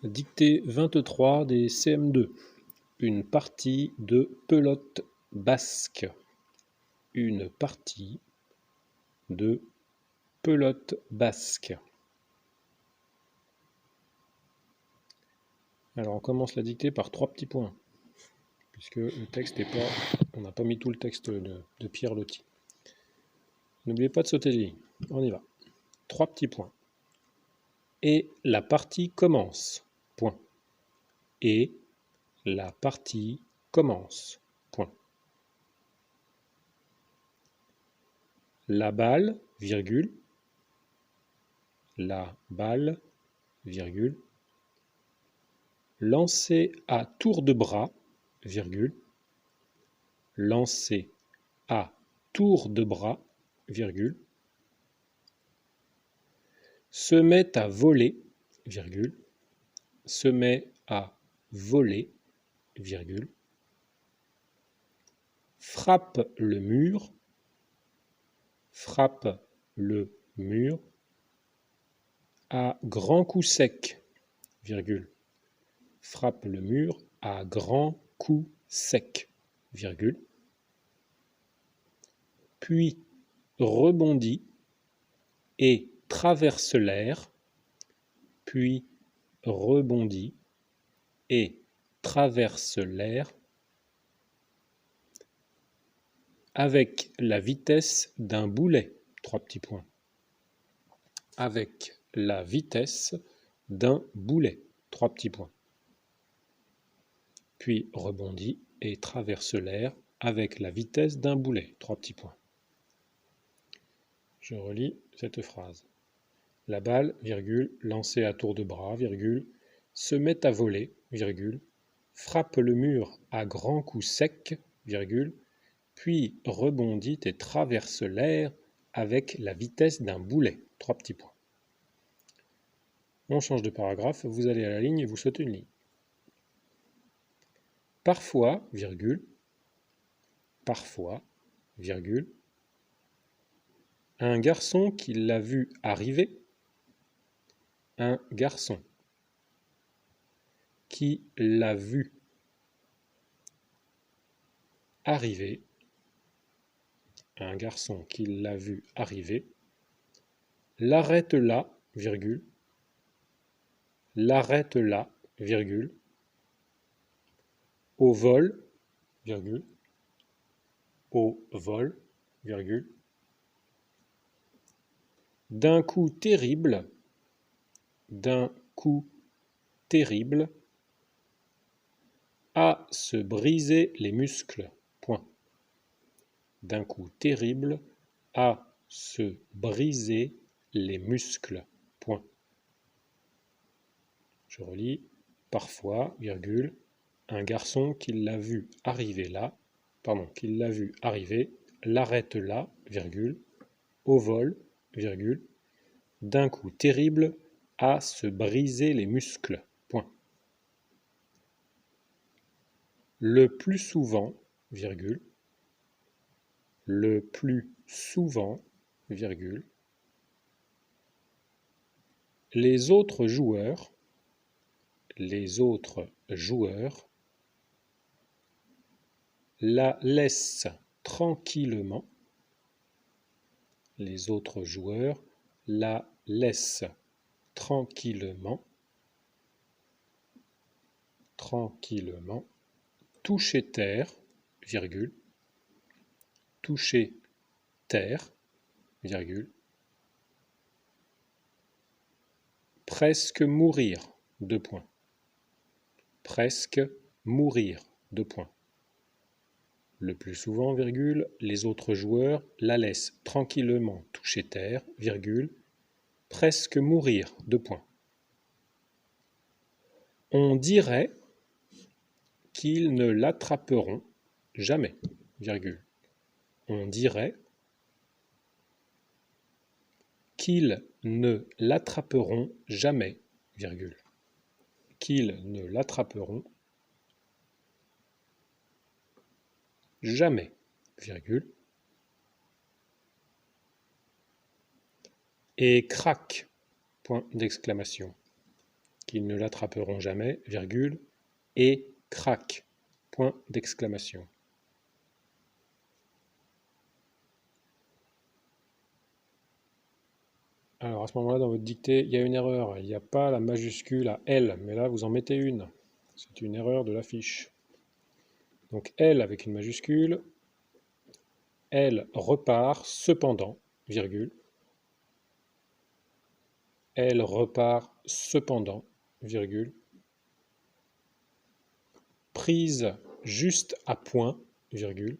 Dictée 23 des CM2. Une partie de pelote basque. Une partie de pelote basque. Alors on commence la dictée par 3 petits points, puisque le texte n'est pas... On n'a pas mis tout le texte de Pierre Loti. N'oubliez pas de sauter les lignes. On y va. 3 petits points. Et la partie commence. Point. Et la partie commence. Point. La balle, virgule. La balle, virgule. Lancée à tour de bras, virgule. Lancée à tour de bras, virgule. Se met à voler, virgule. Se met à voler, virgule. Frappe le mur, frappe le mur. À grands coups secs, virgule. Frappe le mur à grands coups secs, virgule. Puis rebondit et traverse l'air, puis rebondit et traverse l'air avec la vitesse d'un boulet. 3 petits points. Avec la vitesse d'un boulet. 3 petits points. Puis rebondit et traverse l'air avec la vitesse d'un boulet. 3 petits points. Je relis cette phrase. La balle, virgule, lancée à tour de bras, virgule, se met à voler, virgule, frappe le mur à grands coups secs, virgule, puis rebondit et traverse l'air avec la vitesse d'un boulet. 3 petits points. On change de paragraphe, vous allez à la ligne et vous sautez une ligne. Parfois, virgule, un garçon qui l'a vu arriver, un garçon qui l'a vu arriver, un garçon qui l'a vu arriver, l'arrête là, virgule, l'arrête là, virgule, au vol, virgule, au vol, virgule, d'un coup terrible, à se briser les muscles, point. D'un coup terrible, à se briser les muscles, point. Je relis, parfois, virgule, un garçon qui l'a vu arriver là, l'arrête là, virgule, au vol, virgule, d'un coup terrible à se briser les muscles, point. Le plus souvent, virgule, le plus souvent, virgule, les autres joueurs, la laissent tranquillement, les autres joueurs la laissent tranquillement, toucher terre, virgule, toucher terre, virgule, presque mourir, 2 points, presque mourir, 2 points. Le plus souvent, virgule, les autres joueurs la laissent tranquillement toucher terre, virgule, presque mourir, 2 points. On dirait qu'ils ne l'attraperont jamais, virgule. On dirait qu'ils ne l'attraperont jamais, virgule. Qu'ils ne l'attraperont jamais, virgule. Et crac, point d'exclamation. qu'ils ne l'attraperont jamais, virgule, et crac, point d'exclamation. Alors à ce moment-là, dans votre dictée, il y a une erreur. Il n'y a pas la majuscule à L, mais là, vous en mettez une. C'est une erreur de la fiche. Donc L avec une majuscule, elle repart cependant, virgule. Elle repart cependant, virgule. Prise juste à point, virgule.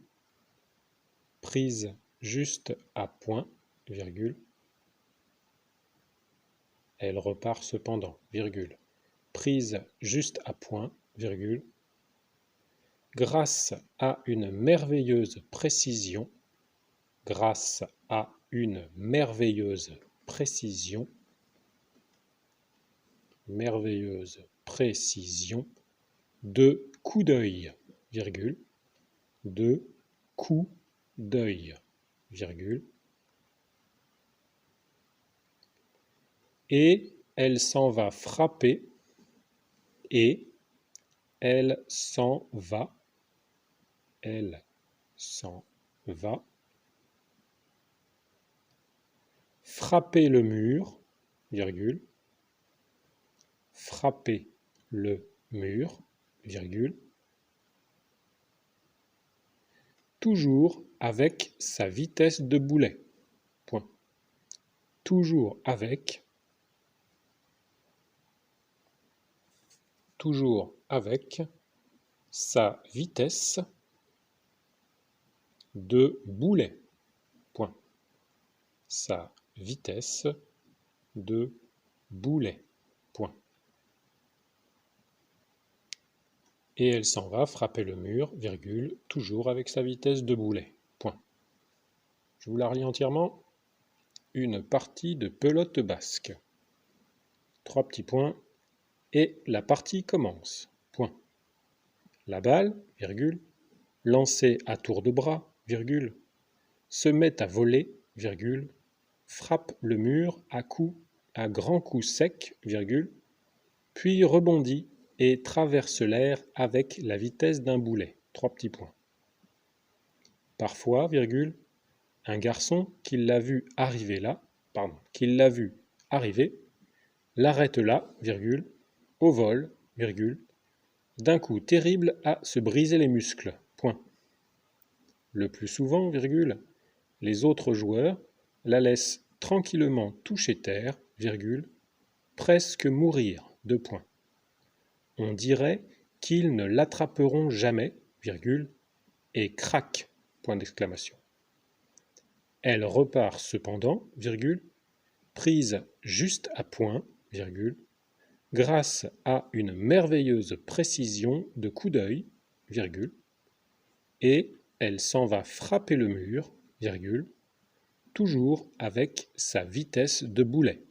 Prise juste à point, virgule. Elle repart cependant, virgule. Prise juste à point, virgule. Grâce à une merveilleuse précision, grâce à une merveilleuse précision, de coup d'œil, virgule, de coup d'œil, virgule. Et elle s'en va frapper, et elle s'en va, frapper le mur, virgule, frapper le mur, virgule, toujours avec sa vitesse de boulet, point. Toujours avec sa vitesse de boulet, point. Sa vitesse de boulet, point. Et elle s'en va frapper le mur, virgule, toujours avec sa vitesse de boulet, point. Je vous la relis entièrement. Une partie de pelote basque. 3 petits points. Et la partie commence, point. La balle, virgule, lancée à tour de bras, virgule, se met à voler, virgule, frappe le mur à grands coups secs, virgule, puis rebondit et traverse l'air avec la vitesse d'un boulet. 3 petits points. Parfois, virgule, un garçon qui l'a vu arriver l'arrête là, virgule, au vol, virgule, d'un coup terrible à se briser les muscles, point. Le plus souvent, virgule, les autres joueurs la laissent tranquillement toucher terre, virgule, presque mourir, 2 points. On dirait qu'ils ne l'attraperont jamais, virgule, et crac, point d'exclamation. Elle repart cependant, virgule, prise juste à point, virgule, grâce à une merveilleuse précision de coup d'œil, virgule, et elle s'en va frapper le mur, virgule, toujours avec sa vitesse de boulet.